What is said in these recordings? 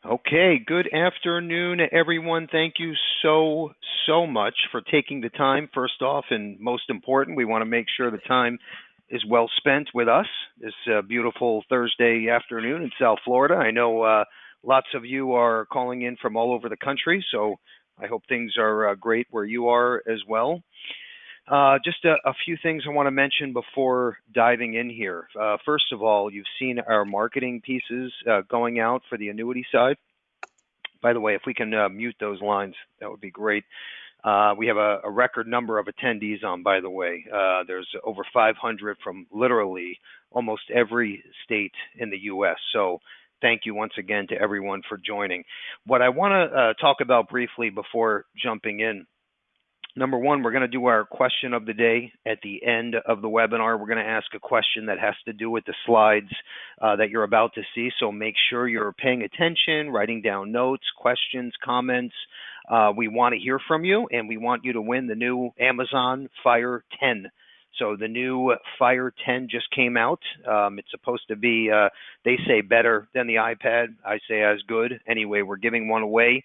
Okay, good afternoon, everyone. Thank you so much for taking the time. First off, and most important, we want to make sure the time is well spent with us this beautiful Thursday afternoon in South Florida. I know lots of you are calling in from all over the country, so I hope things are great where you are as well. Just a few things I want to mention before diving in here. First of all, you've seen our marketing pieces going out for the annuity side. By the way, if we can mute those lines, that would be great. We have a record number of attendees on, by the way. There's over 500 from literally almost every state in the U.S. So thank you once again to everyone for joining. What I want to talk about briefly before jumping in. Number one, we're going to do our question of the day at the end of the webinar. We're going to ask a question that has to do with the slides that you're about to see. So make sure you're paying attention, writing down notes, questions, comments. We want to hear from you, and we want you to win the new Amazon Fire 10. So the new Fire 10 just came out. It's supposed to be, they say, better than the iPad. I say as good. Anyway, we're giving one away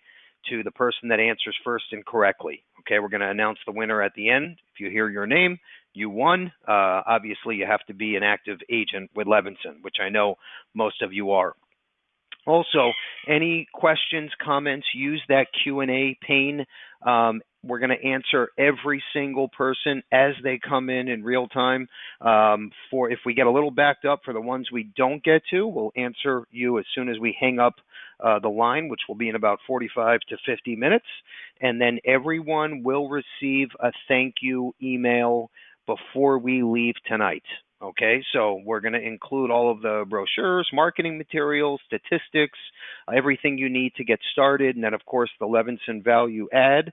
to the person that answers first and correctly. Okay, we're going to announce the winner at the end. If you hear your name, you won. Obviously, you have to be an active agent with Levinson, which I know most of you are. Also, any questions, comments, use that Q&A pane. We're going to answer every single person as they come in real time. For if we get a little backed up for the ones we don't get to, we'll answer you as soon as we hang up the line, which will be in about 45 to 50 minutes. And then everyone will receive a thank you email before we leave tonight. Okay, so we're going to include all of the brochures, marketing materials, statistics, everything you need to get started, and then, of course, the Levinson value add.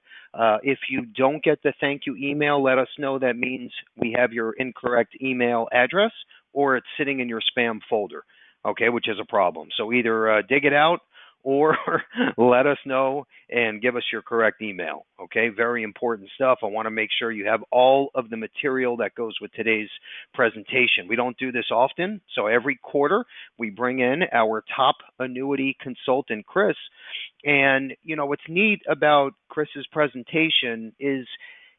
If you don't get the thank you email, let us know. That means we have your incorrect email address or it's sitting in your spam folder, okay, which is a problem. So either dig it out or let us know and give us your correct email, okay? Very important stuff. I want to make sure you have all of the material that goes with today's presentation. We don't do this often, so every quarter we bring in our top annuity consultant, Chris. And, you know, what's neat about Chris's presentation is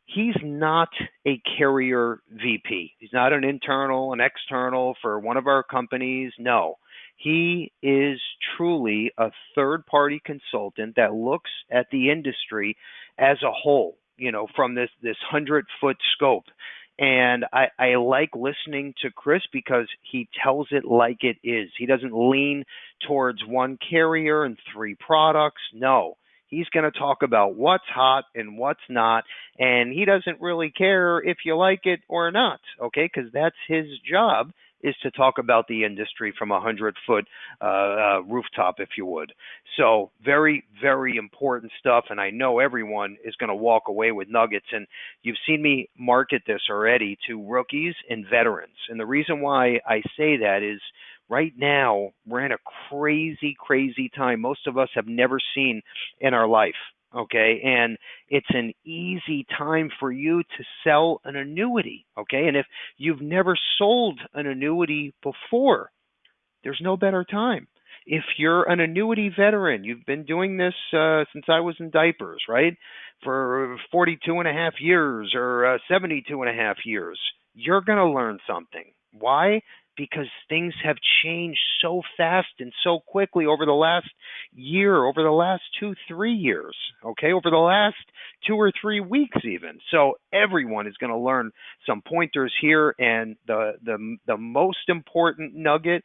he's not a carrier VP. He's not an internal, an external for one of our companies. No. He is truly a third-party consultant that looks at the industry as a whole, you know, from this 100-foot scope. And I like listening to Chris because he tells it like it is. He doesn't lean towards one carrier and three products. No. He's going to talk about what's hot and what's not, and he doesn't really care if you like it or not, okay, because that's his job, is to talk about the industry from a 100-foot rooftop, if you would. So very, very important stuff, and I know everyone is going to walk away with nuggets. And you've seen me market this already to rookies and veterans. And the reason why I say that is right now we're in a crazy, crazy time most of us have never seen in our life. Okay, and it's an easy time for you to sell an annuity, okay? And if you've never sold an annuity before, there's no better time. If you're an annuity veteran, you've been doing this since I was in diapers, right? For 42 and a half years or 72 and a half years, you're going to learn something. Why? Because things have changed so fast and so quickly over the last year, over the last 2-3 years, okay, over the last 2 or 3 weeks even. So everyone is going to learn some pointers here, and the most important nugget,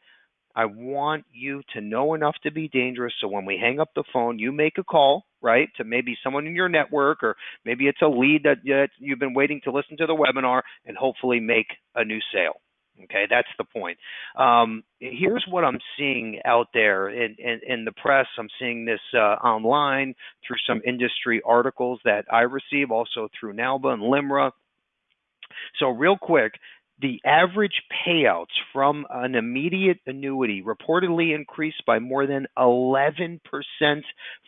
I want you to know enough to be dangerous so when we hang up the phone, you make a call, right, to maybe someone in your network, or maybe it's a lead that you've been waiting to listen to the webinar and hopefully make a new sale. Okay, that's the point. Here's what I'm seeing out there in the press. I'm seeing this online through some industry articles that I receive, also through NALBA and LIMRA. So real quick, the average payouts from an immediate annuity reportedly increased by more than 11%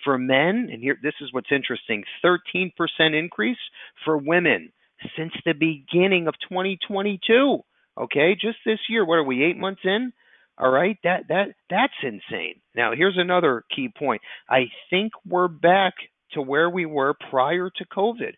for men. And here, this is what's interesting, 13% increase for women since the beginning of 2022. Okay, just this year, what are we, 8 months in? All right, that's insane. Now, here's another key point. I think we're back to where we were prior to COVID.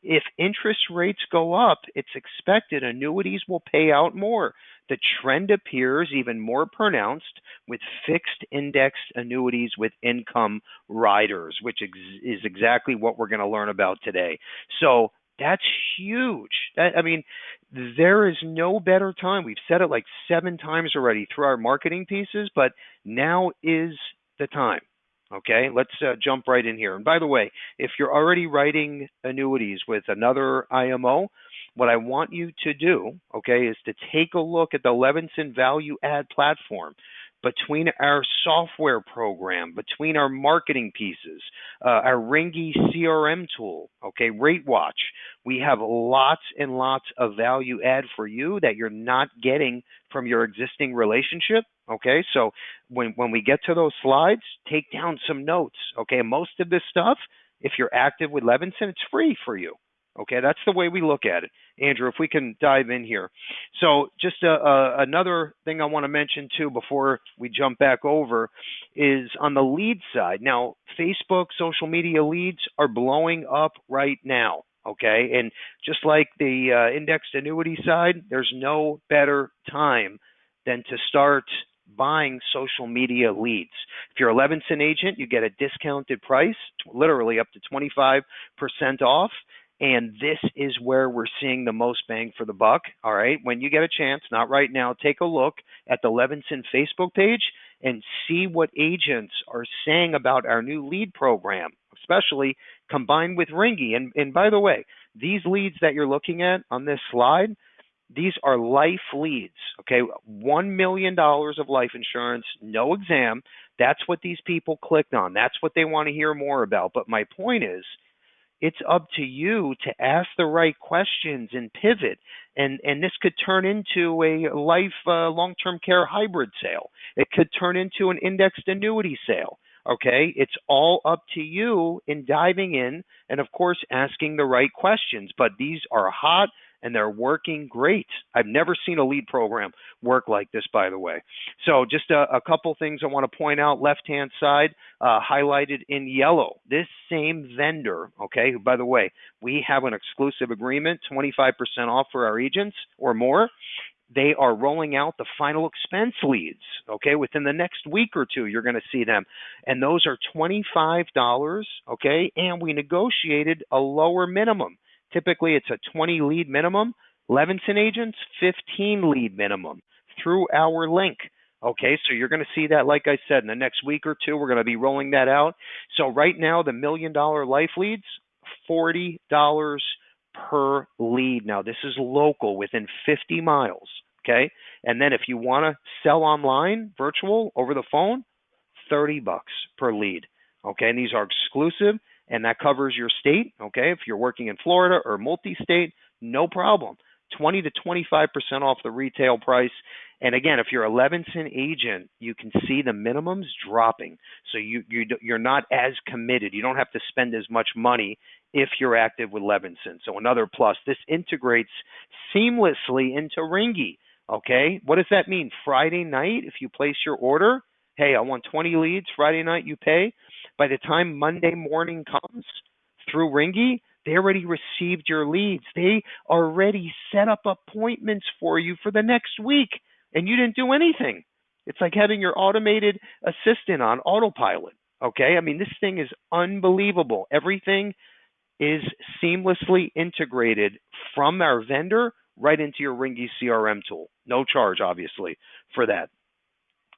If interest rates go up, it's expected annuities will pay out more. The trend appears even more pronounced with fixed indexed annuities with income riders, which is exactly what we're going to learn about today. So that's huge. I mean, there is no better time. We've said it like 7 times already through our marketing pieces, but now is the time. Okay, let's jump right in here. And by the way, if you're already writing annuities with another IMO, what I want you to do, okay, is to take a look at the Levinson Value Add platform. Between our software program, between our marketing pieces, our Ringy CRM tool, okay, Rate Watch, we have lots and lots of value add for you that you're not getting from your existing relationship. Okay, so when we get to those slides, take down some notes. Okay, most of this stuff, if you're active with Levinson, it's free for you. Okay, that's the way we look at it. Andrew, if we can dive in here. So just another thing I want to mention too before we jump back over is on the lead side. Now, Facebook, social media leads are blowing up right now. Okay, and just like the indexed annuity side, there's no better time than to start buying social media leads. If you're a Levinson agent, you get a discounted price, literally up to 25% off. And this is where we're seeing the most bang for the buck. All right. When you get a chance, not right now, take a look at the Levinson Facebook page and see what agents are saying about our new lead program, especially combined with Ringy. And by the way, these leads that you're looking at on this slide, these are life leads, okay? $1 million of life insurance, no exam. That's what these people clicked on. That's what they want to hear more about. But my point is, it's up to you to ask the right questions and pivot. And this could turn into a life long-term care hybrid sale. It could turn into an indexed annuity sale. Okay, it's all up to you in diving in and, of course, asking the right questions. But these are hot and they're working great. I've never seen a lead program work like this, by the way. So just a couple things I want to point out. Left-hand side, highlighted in yellow. This same vendor, okay, who, by the way, we have an exclusive agreement, 25% off for our agents or more. They are rolling out the final expense leads, okay? Within the next week or two, you're going to see them. And those are $25, okay? And we negotiated a lower minimum. Typically, it's a 20 lead minimum. Levinson agents, 15 lead minimum through our link. Okay, so you're going to see that, like I said, in the next week or two, we're going to be rolling that out. So right now, the $1 million life leads, $40 per lead. Now, this is local, within 50 miles, okay? And then if you want to sell online, virtual, over the phone, $30 per lead, okay? And these are exclusive, and that covers your state, okay? If you're working in Florida or multi-state, no problem. 20 to 25% off the retail price. And again, if you're a Levinson agent, you can see the minimums dropping. So you're not as committed. You don't have to spend as much money if you're active with Levinson. So another plus. This integrates seamlessly into Ringy. Okay, what does that mean? Friday night, if you place your order, hey, I want 20 leads. Friday night, you pay. By the time Monday morning comes through Ringy, they already received your leads. They already set up appointments for you for the next week, and you didn't do anything. It's like having your automated assistant on autopilot, okay? I mean, this thing is unbelievable. Everything is seamlessly integrated from our vendor right into your Ringy CRM tool. No charge, obviously, for that.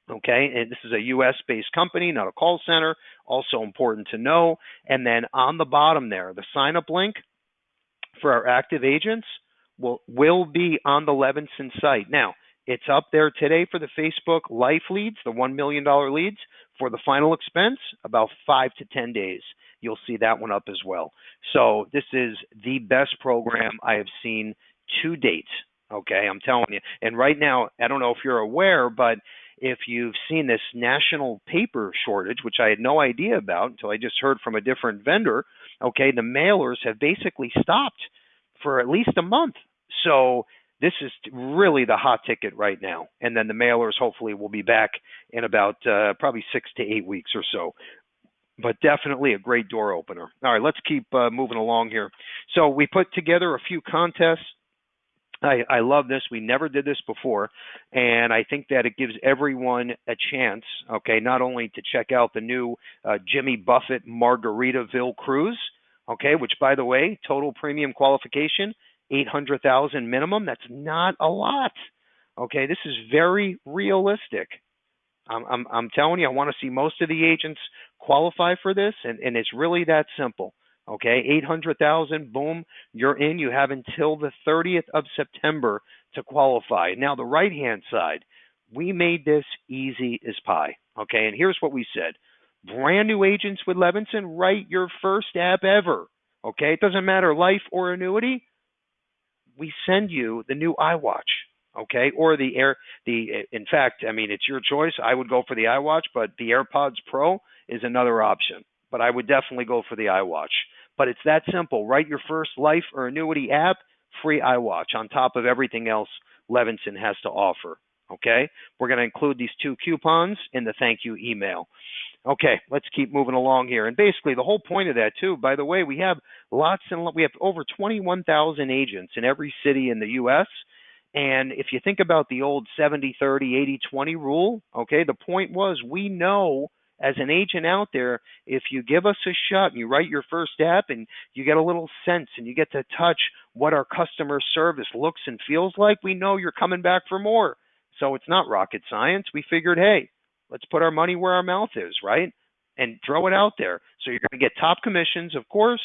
Okay, and this is a U.S.-based company, not a call center. Also important to know. And then on the bottom there, the sign-up link for our active agents will be on the Levinson site. Now, it's up there today for the Facebook Life leads, the $1 million leads. For the final expense, about 5 to 10 days. You'll see that one up as well. So this is the best program I have seen to date. Okay, I'm telling you. And right now, I don't know if you're aware, but if you've seen this national paper shortage, which I had no idea about until I just heard from a different vendor, okay, the mailers have basically stopped for at least a month. So This is really the hot ticket right now. And then the mailers hopefully will be back in about probably 6 to 8 weeks or so. But definitely a great door opener. All right, let's keep moving along here. So we put together a few contests. I love this. We never did this before, and I think that it gives everyone a chance, okay, not only to check out the new Jimmy Buffett Margaritaville cruise, okay, which, by the way, total premium qualification, $800,000 minimum. That's not a lot, okay. This is very realistic. I'm telling you, I want to see most of the agents qualify for this, and it's really that simple. Okay, 800,000, boom, you're in. You have until the 30th of September to qualify. Now, the right-hand side, we made this easy as pie. Okay, and here's what we said. Brand new agents with Levinson, write your first app ever. Okay, it doesn't matter, life or annuity, we send you the new iWatch. Okay, or in fact, I mean, it's your choice. I would go for the iWatch, but the AirPods Pro is another option. But I would definitely go for the iWatch. But it's that simple. Write your first life or annuity app, free iWatch on top of everything else Levinson has to offer. Okay, we're going to include these 2 coupons in the thank you email. Okay, let's keep moving along here. And basically, the whole point of that, too, by the way, we have over 21,000 agents in every city in the U.S., and if you think about the old 70-30, 80-20 rule, okay, the point was we know as an agent out there, if you give us a shot and you write your first app and you get a little sense and you get to touch what our customer service looks and feels like, we know you're coming back for more. So it's not rocket science. We figured, hey, let's put our money where our mouth is, right? And throw it out there. So you're going to get top commissions, of course,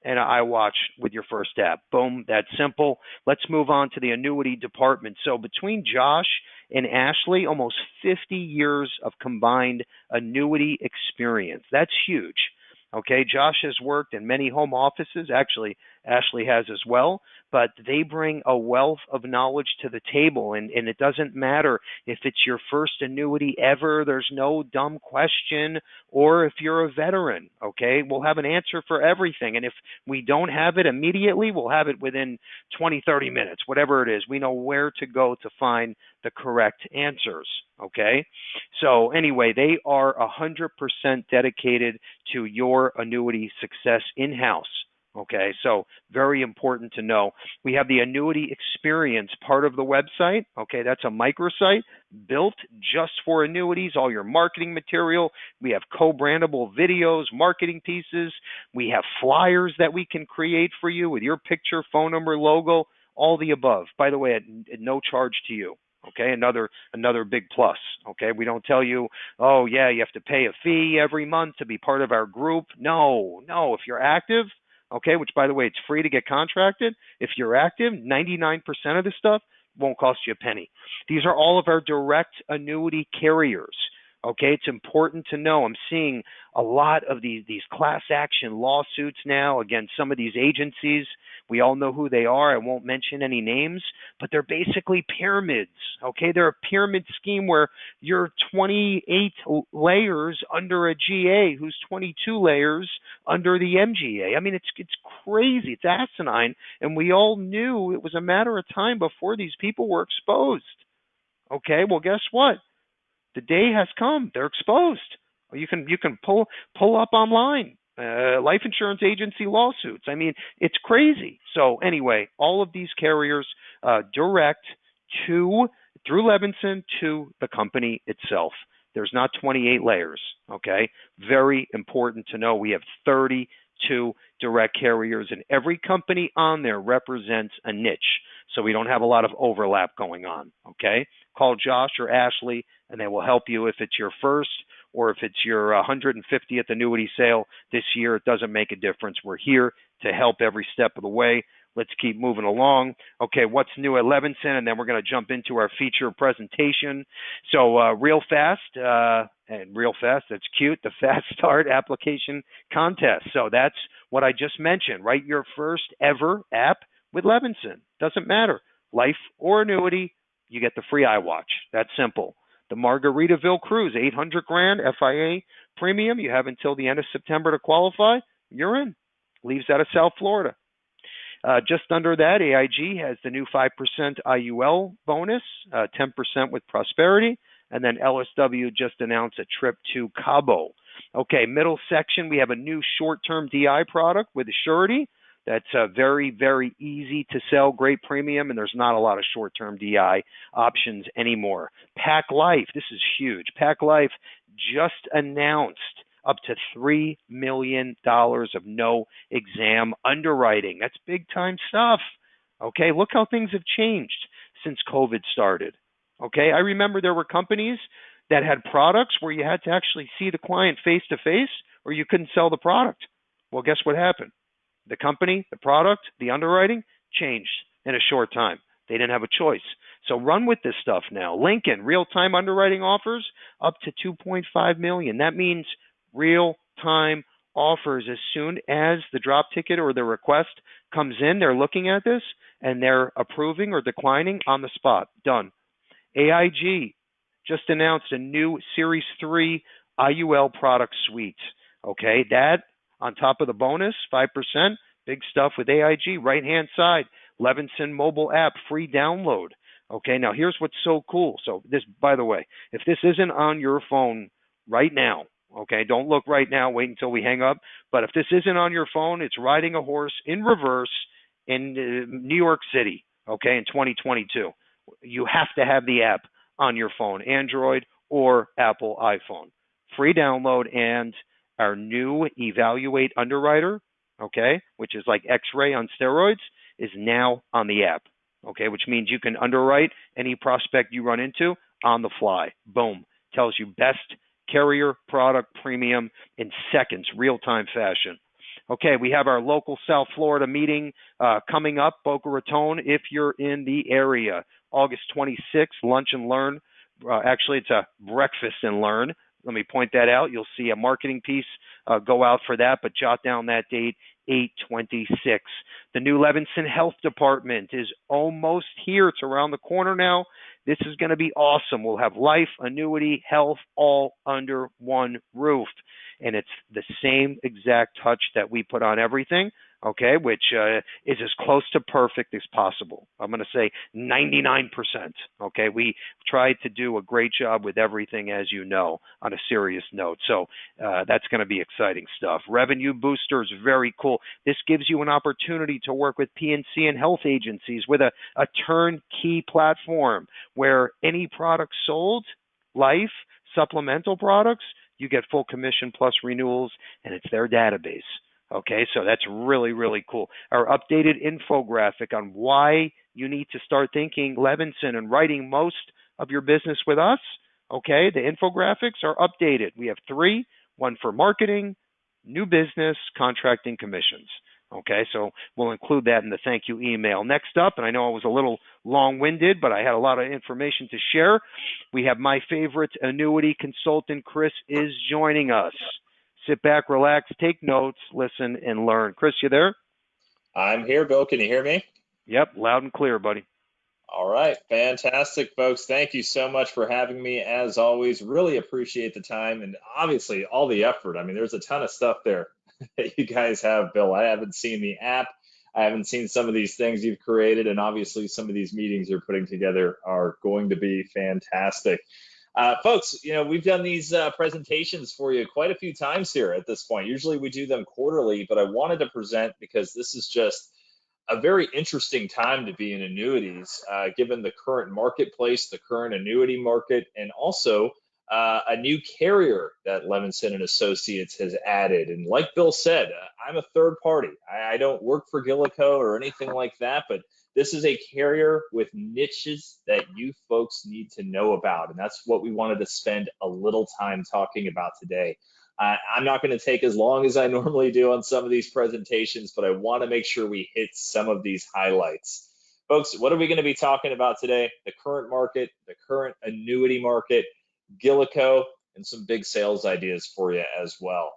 and an iWatch with your first app. Boom, that's simple. Let's move on to the annuity department. So between Josh and Ashley, almost 50 years of combined annuity experience. That's huge. Okay, Josh has worked in many home offices. Actually, Ashley has as well. But they bring a wealth of knowledge to the table. And it doesn't matter if it's your first annuity ever. There's no dumb question. Or if you're a veteran, okay, we'll have an answer for everything. And if we don't have it immediately, we'll have it within 20, 30 minutes, whatever it is. We know where to go to find the correct answers. Okay, so anyway, they are 100% dedicated to your annuity success in-house. Okay, so very important to know. We have the annuity experience part of the website. Okay, that's a microsite built just for annuities, all your marketing material. We have co-brandable videos, marketing pieces. We have flyers that we can create for you with your picture, phone number, logo, all the above. By the way, at no charge to you. Okay, another big plus. Okay, we don't tell you, oh yeah, you have to pay a fee every month to be part of our group. No, if you're active, okay, which by the way, it's free to get contracted. If you're active, 99% of this stuff won't cost you a penny. These are all of our direct annuity carriers. Okay, it's important to know. I'm seeing a lot of these class action lawsuits now against some of these agencies. We all know who they are. I won't mention any names, but they're basically pyramids. Okay, they're a pyramid scheme where you're 28 layers under a GA who's 22 layers under the MGA. I mean, it's crazy. It's asinine, and we all knew it was a matter of time before these people were exposed. Okay, well, guess what? The day has come. They're exposed. You can pull up online life insurance agency lawsuits. I mean, it's crazy. So anyway, all of these carriers direct through Levinson to the company itself. There's not 28 layers. Okay, very important to know. We have 32 direct carriers, and every company on there represents a niche. So we don't have a lot of overlap going on. Okay, call Josh or Ashley, and they will help you if it's your first or if it's your 150th annuity sale this year. It doesn't make a difference. We're here to help every step of the way. Let's keep moving along. Okay, what's new at Levinson? And then we're going to jump into our feature presentation. So real fast, that's cute, the Fast Start application contest. So that's what I just mentioned. Write your first ever app with Levinson. Doesn't matter, life or annuity, you get the free iWatch. That's simple. The Margaritaville cruise, $800,000 FIA premium. You have until the end of September to qualify. You're in. Leaves out of South Florida. Just under that, AIG has the new 5% IUL bonus, 10% with Prosperity, and then LSW just announced a trip to Cabo. Okay, middle section, we have a new short-term DI product with Assurity. That's very, very easy to sell, great premium, and there's not a lot of short-term DI options anymore. Pac Life, this is huge. Pac Life just announced up to $3 million of no exam underwriting. That's big time stuff. Okay, look how things have changed since COVID started. Okay, I remember there were companies that had products where you had to actually see the client face to face or you couldn't sell the product. Well, guess what happened? The company, the product, the underwriting changed in a short time. They didn't have a choice. So run with this stuff now. Lincoln, real-time underwriting offers up to $2.5 million. That means real-time offers as soon as the drop ticket or the request comes in. They're looking at this and they're approving or declining on the spot. Done. AIG just announced a new Series 3 IUL product suite. Okay, that on top of the bonus, 5%, big stuff with AIG. Right-hand side, Levinson mobile app, free download. Okay, now here's what's so cool. So this, by the way, if this isn't on your phone right now, okay, don't look right now, wait until we hang up. But if this isn't on your phone, it's riding a horse in reverse in New York City, okay, in 2022. You have to have the app on your phone, Android or Apple iPhone. Free download, and our new Evaluate Underwriter, okay, which is like X-ray on steroids, is now on the app, okay, which means you can underwrite any prospect you run into on the fly. Boom. Tells you best carrier product premium in seconds, real-time fashion. Okay, we have our local South Florida meeting coming up, Boca Raton, if you're in the area. August 26th, Lunch and Learn. Actually, it's a breakfast and learn. Let me point that out. You'll see a marketing piece go out for that, but jot down that date, 8/26. The new Levinson Health Department is almost here. It's around the corner now. This is going to be awesome. We'll have life, annuity, health, all under one roof. And it's the same exact touch that we put on everything, okay, which is as close to perfect as possible. I'm going to say 99%, okay? We tried to do a great job with everything, as you know, on a serious note. So that's going to be exciting stuff. Revenue boosters, very cool. This gives you an opportunity to work with P&C and health agencies with a turnkey platform where any product sold, life, supplemental products, you get full commission plus renewals, and it's their database. Okay, so that's really, really cool. Our updated infographic on why you need to start thinking Levinson and writing most of your business with us. Okay, the infographics are updated. We have 3, one for marketing, new business, contracting, commissions. Okay, so we'll include that in the thank you email. Next up, and I know I was a little long-winded, but I had a lot of information to share. We have my favorite annuity consultant, Chris, is joining us. Sit back, relax, take notes, listen, and learn. Chris, you there? I'm here, Bill. Can you hear me? Yep, loud and clear, buddy. All right, fantastic, folks. Thank you so much for having me. As always, really appreciate the time and obviously all the effort. I mean, there's a ton of stuff there that you guys have, Bill. I haven't seen the app. I haven't seen some of these things you've created, and obviously some of these meetings you're putting together are going to be fantastic. Folks, you know, we've done these presentations for you quite a few times here at this point. Usually we do them quarterly, but I wanted to present because this is just a very interesting time to be in annuities, given the current marketplace, the current annuity market, and also a new carrier that Levinson and Associates has added. And like Bill said, I'm a third party. I don't work for GILICO or anything like that, but this is a carrier with niches that you folks need to know about. And that's what we wanted to spend a little time talking about today. I'm not going to take as long as I normally do on some of these presentations, but I want to make sure we hit some of these highlights. Folks, what are we going to be talking about today? The current market, the current annuity market, GILICO, and some big sales ideas for you as well.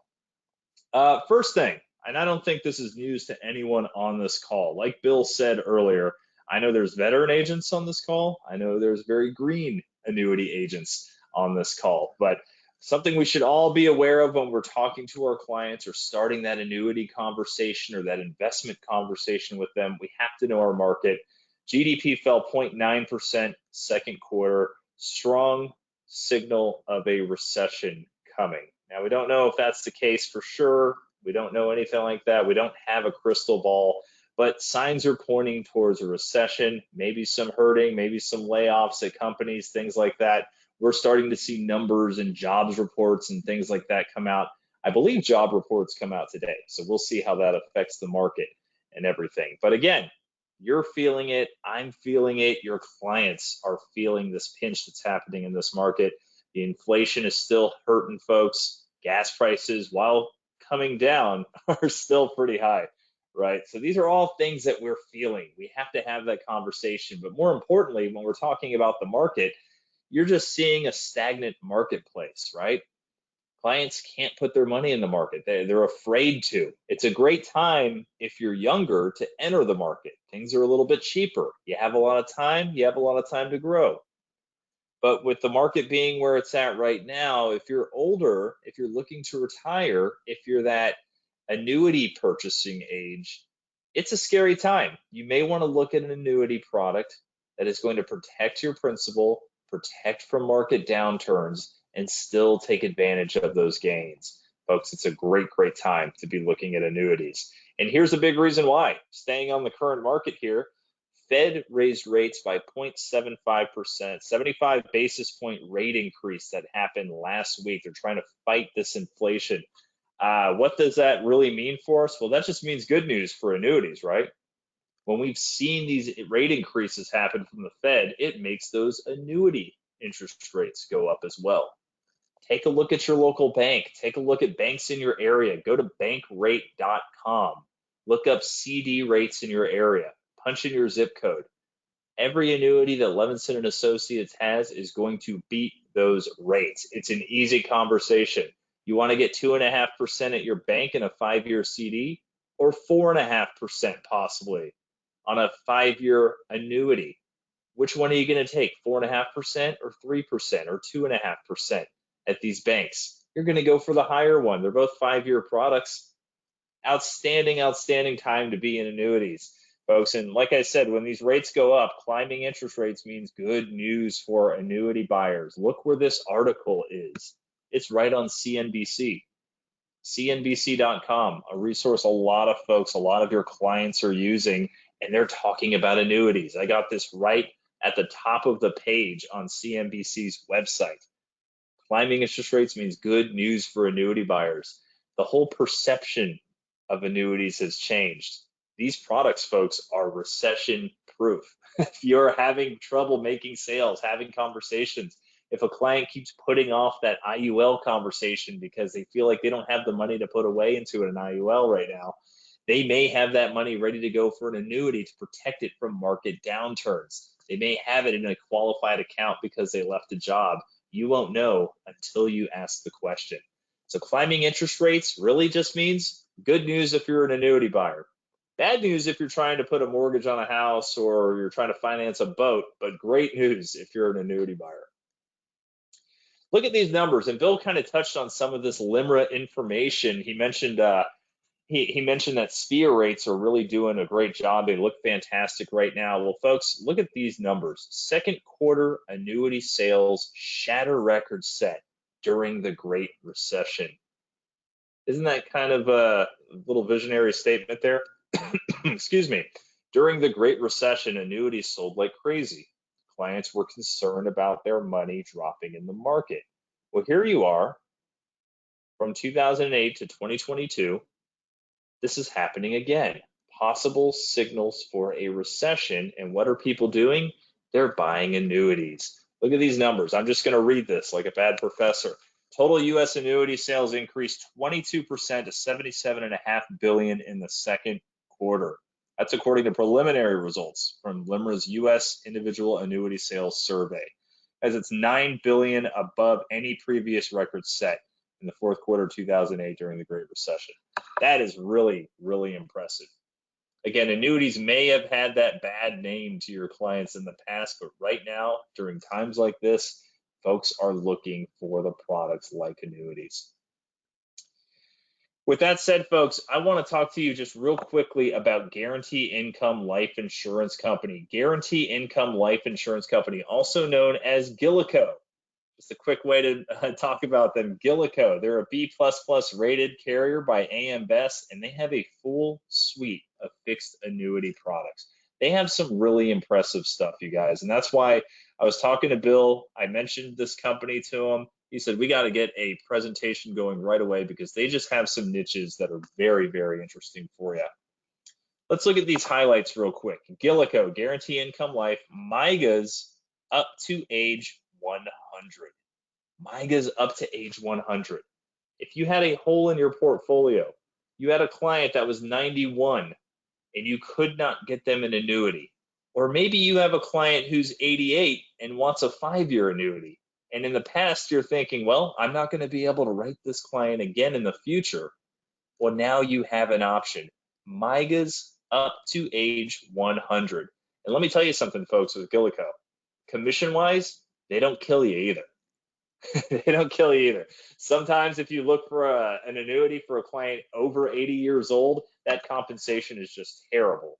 First thing, and I don't think this is news to anyone on this call. Like Bill said earlier, I know there's veteran agents on this call. I know there's very green annuity agents on this call. But Something we should all be aware of when we're talking to our clients or starting that annuity conversation or that investment conversation with them. We have to know our market. GDP fell 0.9% second quarter, strong signal of a recession coming. Now, we don't know if that's the case for sure. We don't know anything like that. We don't have a crystal ball, but signs are pointing towards a recession, maybe some hurting, maybe some layoffs at companies, things like that. We're starting to see numbers and jobs reports and things like that come out. I believe job reports come out today, so we'll see how that affects the market and everything. But again, you're feeling it, I'm feeling it, your clients are feeling this pinch that's happening in this market. The inflation is still hurting folks. Gas prices, while coming down, are still pretty high, right? So these are all things that we're feeling. We have to have that conversation. But more importantly, when we're talking about the market, you're just seeing a stagnant marketplace, right? Clients can't put their money in the market. They're afraid to. It's a great time if you're younger to enter the market. Things are a little bit cheaper. You have a lot of time. You have a lot of time to grow. But with the market being where it's at right now, if you're older, if you're looking to retire, if you're that annuity purchasing age, it's a scary time. You may want to look at an annuity product that is going to protect your principal, protect from market downturns, and still take advantage of those gains. Folks, it's a great, great time to be looking at annuities. And here's a big reason why. Staying on the current market here, Fed raised rates by 0.75%, 75 basis point rate increase that happened last week. They're trying to fight this inflation. What does that really mean for us? Well, that just means good news for annuities, right? When we've seen these rate increases happen from the Fed, it makes those annuity interest rates go up as well. Take a look at your local bank. Take a look at banks in your area. Go to bankrate.com. Look up CD rates in your area. Punch in your zip code. Every annuity that Levinson and Associates has is going to beat those rates. It's an easy conversation. You want to get 2.5% at your bank in a 5-year CD, or 4.5% possibly on a 5-year annuity? Which one are you going to take, 4.5% or 3% or 2.5% at these banks? You're going to go for the higher one. They're both 5-year products. Outstanding, outstanding time to be in annuities, folks. And like I said, when these rates go up, climbing interest rates means good news for annuity buyers. Look where this article is. It's right on CNBC. CNBC.com, a resource a lot of folks, a lot of your clients are using, and they're talking about annuities. I got this right at the top of the page on CNBC's website. Climbing interest rates means good news for annuity buyers. The whole perception of annuities has changed. These products, folks, are recession proof. If you're having trouble making sales, having conversations, if a client keeps putting off that IUL conversation because they feel like they don't have the money to put away into an IUL right now, they may have that money ready to go for an annuity to protect it from market downturns. They may have it in a qualified account because they left a job. You won't know until you ask the question. So climbing interest rates really just means good news if you're an annuity buyer. Bad news if you're trying to put a mortgage on a house or you're trying to finance a boat, but great news if you're an annuity buyer. Look at these numbers, and Bill kind of touched on some of this LIMRA information. He mentioned he mentioned that SPIA rates are really doing a great job. They look fantastic right now. Well, folks, look at these numbers. Second quarter annuity sales shatter record set during the Great Recession. Isn't that kind of a little visionary statement there? Excuse me. During the Great Recession, annuities sold like crazy. Clients were concerned about their money dropping in the market. Well, here you are from 2008 to 2022. This is happening again. Possible signals for a recession. And what are people doing? They're buying annuities. Look at these numbers. I'm just going to read this like a bad professor. Total U.S. annuity sales increased 22% to $77.5 billion in the second quarter. That's according to preliminary results from LIMRA's U.S. Individual Annuity Sales Survey, as it's $9 billion above any previous record set in the fourth quarter of 2008 during the Great Recession. That is really, really impressive. Again, annuities may have had that bad name to your clients in the past, but right now, during times like this, folks are looking for the products like annuities. With that said, folks, I want to talk to you just real quickly about Guaranty Income Life Insurance Company. Guaranty Income Life Insurance Company, also known as GILICO. Just a quick way to talk about them. GILICO, they're a B++ rated carrier by AM Best, and they have a full suite of fixed annuity products. They have some really impressive stuff, you guys, and that's why I was talking to Bill. I mentioned this company to him. He said, we got to get a presentation going right away because they just have some niches that are very, very interesting for you. Let's look at these highlights real quick. GILICO, Guarantee Income Life, MIGAs up to age 100. MIGAs up to age 100. If you had a hole in your portfolio, you had a client that was 91 and you could not get them an annuity, or maybe you have a client who's 88 and wants a 5-year annuity, and in the past you're thinking, well, I'm not going to be able to write this client again in the future. Well, now you have an option. MIGAs up to age 100. And let me tell you something, folks, with GILICO. Commission-wise, they don't kill you either. They don't kill you either. Sometimes if you look for an annuity for a client over 80 years old, that compensation is just terrible.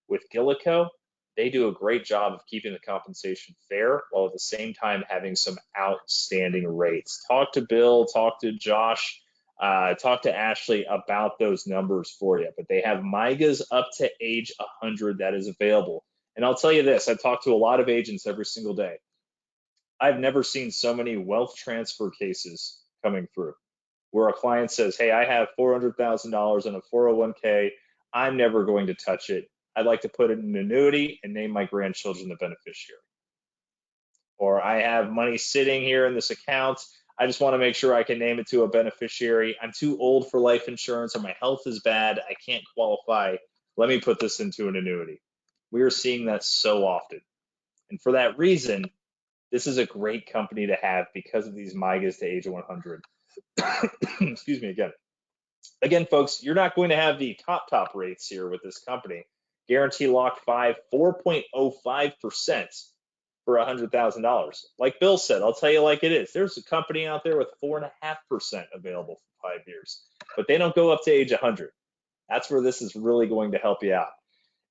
With GILICO, they do a great job of keeping the compensation fair while at the same time having some outstanding rates. Talk to Bill, talk to Josh, talk to Ashley about those numbers for you. But they have MIGAs up to age 100 that is available. And I'll tell you this, I talk to a lot of agents every single day. I've never seen so many wealth transfer cases coming through where a client says, hey, I have $400,000 in a 401k. I'm never going to touch it. I'd like to put it in an annuity and name my grandchildren the beneficiary. Or I have money sitting here in this account. I just want to make sure I can name it to a beneficiary. I'm too old for life insurance or my health is bad. I can't qualify. Let me put this into an annuity. We are seeing that so often. And for that reason, this is a great company to have because of these MIGAs to age 100. Excuse me again. Again, folks, you're not going to have the top rates here with this company. Guarantee Lock 5, 4.05% for $100,000. Like Bill said, I'll tell you like it is. There's a company out there with 4.5% available for 5 years, but they don't go up to age 100. That's where this is really going to help you out.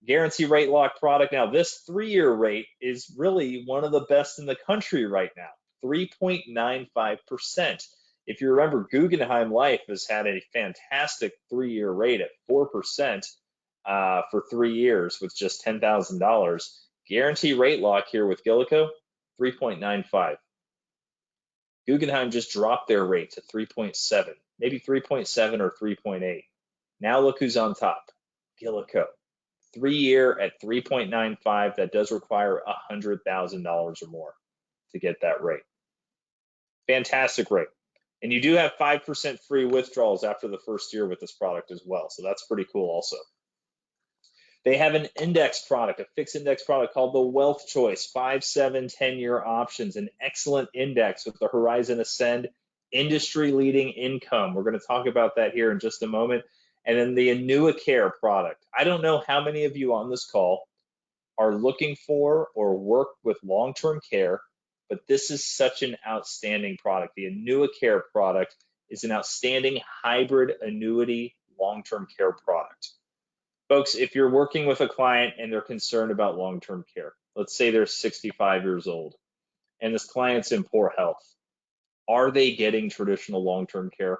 Guarantee Rate Lock product. Now, this 3-year rate is really one of the best in the country right now, 3.95%. If you remember, Guggenheim Life has had a fantastic 3-year rate at 4% for 3 years with just $10,000. Guarantee Rate Lock here with GILICO, 3.95. Guggenheim just dropped their rate to 3.7, maybe 3.7 or 3.8. Now look who's on top, GILICO. 3-year at 3.95, that does require $100,000 or more to get that rate. Fantastic rate. And you do have 5% free withdrawals after the first year with this product as well. So that's pretty cool also. They have an index product, a fixed index product called the WealthChoice, 5, 7, 10-year options, an excellent index with the Horizon Ascend, industry-leading income. We're going to talk about that here in just a moment. And then the AnnuiCare product. I don't know how many of you on this call are looking for or work with long-term care, but this is such an outstanding product. The AnnuiCare product is an outstanding hybrid annuity long-term care product. Folks, if you're working with a client and they're concerned about long-term care, let's say they're 65 years old and this client's in poor health, are they getting traditional long-term care?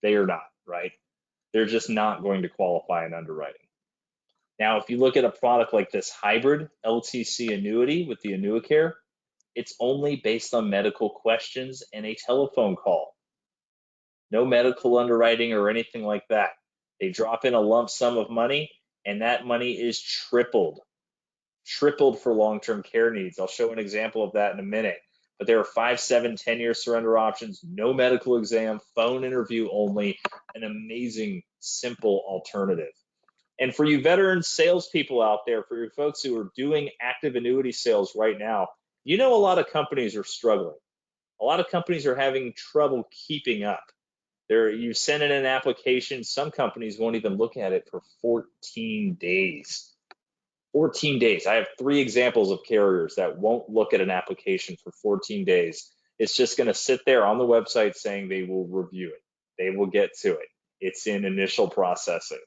They are not, right? They're just not going to qualify in underwriting. Now, if you look at a product like this hybrid LTC annuity with the AnnuiCare, it's only based on medical questions and a telephone call. No medical underwriting or anything like that. They drop in a lump sum of money, and that money is tripled for long-term care needs. I'll show an example of that in a minute. But there are 5, 7, 10-year surrender options, no medical exam, phone interview only, an amazing, simple alternative. And for you veteran salespeople out there, for your folks who are doing active annuity sales right now, you know a lot of companies are struggling. A lot of companies are having trouble keeping up. You send in an application, some companies won't even look at it for 14 days. 14 days. I have 3 examples of carriers that won't look at an application for 14 days. It's just going to sit there on the website saying they will review it. They will get to it. It's in initial processing.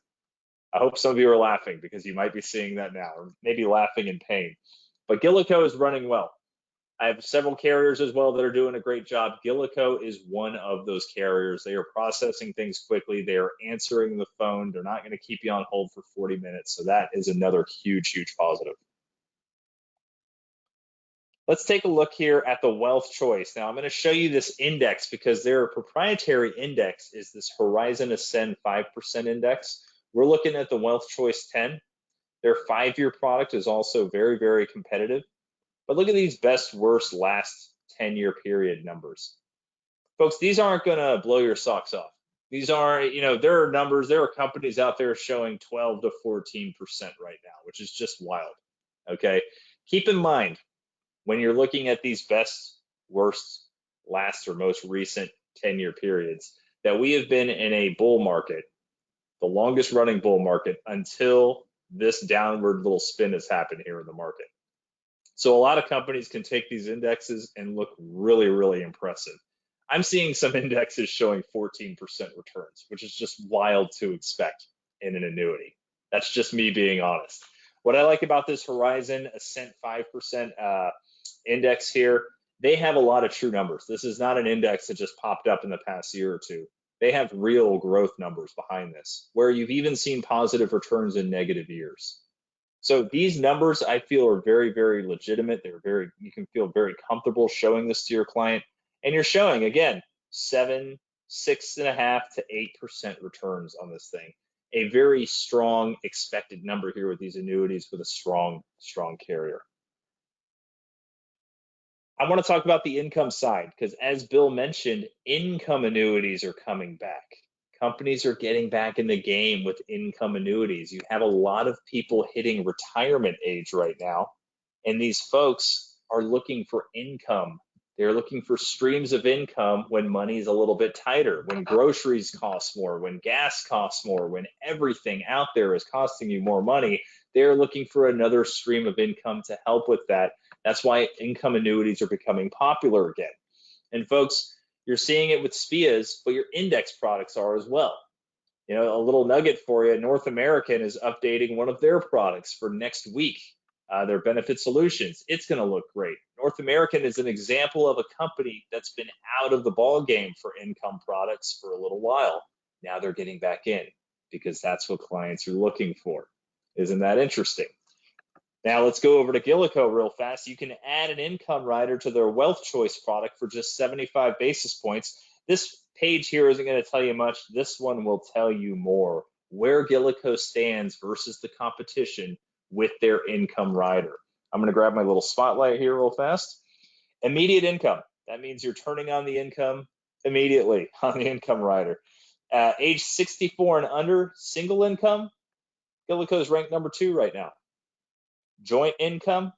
I hope some of you are laughing because you might be seeing that now, or maybe laughing in pain. But GILICO is running well. I have several carriers as well that are doing a great job. GILICO is one of those carriers. They are processing things quickly. They are answering the phone. They're not going to keep you on hold for 40 minutes. So that is another huge, huge positive. Let's take a look here at the WealthChoice. Now I'm going to show you this index because their proprietary index is this Horizon Ascend 5% index. We're looking at the WealthChoice 10. Their 5-year product is also very, very competitive. But look at these best, worst, last 10-year period numbers. Folks, these aren't going to blow your socks off. These are, there are numbers, there are companies out there showing 12 to 14% right now, which is just wild. Okay. Keep in mind, when you're looking at these best, worst, last, or most recent 10-year periods, that we have been in a bull market, the longest running bull market, until this downward little spin has happened here in the market. So a lot of companies can take these indexes and look really, really impressive. I'm seeing some indexes showing 14% returns, which is just wild to expect in an annuity. That's just me being honest. What I like about this Horizon Ascent 5% index here, they have a lot of true numbers. This is not an index that just popped up in the past year or two. They have real growth numbers behind this, where you've even seen positive returns in negative years. So these numbers I feel are very, very legitimate. You can feel very comfortable showing this to your client. And you're showing, again, 7, 6.5 to 8% returns on this thing. A very strong expected number here with these annuities with a strong, strong carrier. I want to talk about the income side because, as Bill mentioned, income annuities are coming back. Companies are getting back in the game with income annuities. You have a lot of people hitting retirement age right now, and these folks are looking for income. They're looking for streams of income when money's a little bit tighter, when groceries cost more, when gas costs more, when everything out there is costing you more money. They're looking for another stream of income to help with that. That's why income annuities are becoming popular again. And folks, you're seeing it with SPIAs, but your index products are as well. A little nugget for you, North American is updating one of their products for next week, their benefit solutions. It's going to look great. North American is an example of a company that's been out of the ball game for income products for a little while. Now they're getting back in because that's what clients are looking for. Isn't that interesting? Now let's go over to GILICO real fast. You can add an income rider to their WealthChoice product for just 75 basis points. This page here isn't going to tell you much. This one will tell you more, where GILICO stands versus the competition with their income rider. I'm going to grab my little spotlight here real fast. Immediate income. That means you're turning on the income immediately on the income rider. Age 64 and under, single income, GILICO is ranked number 2 right now. Joint income,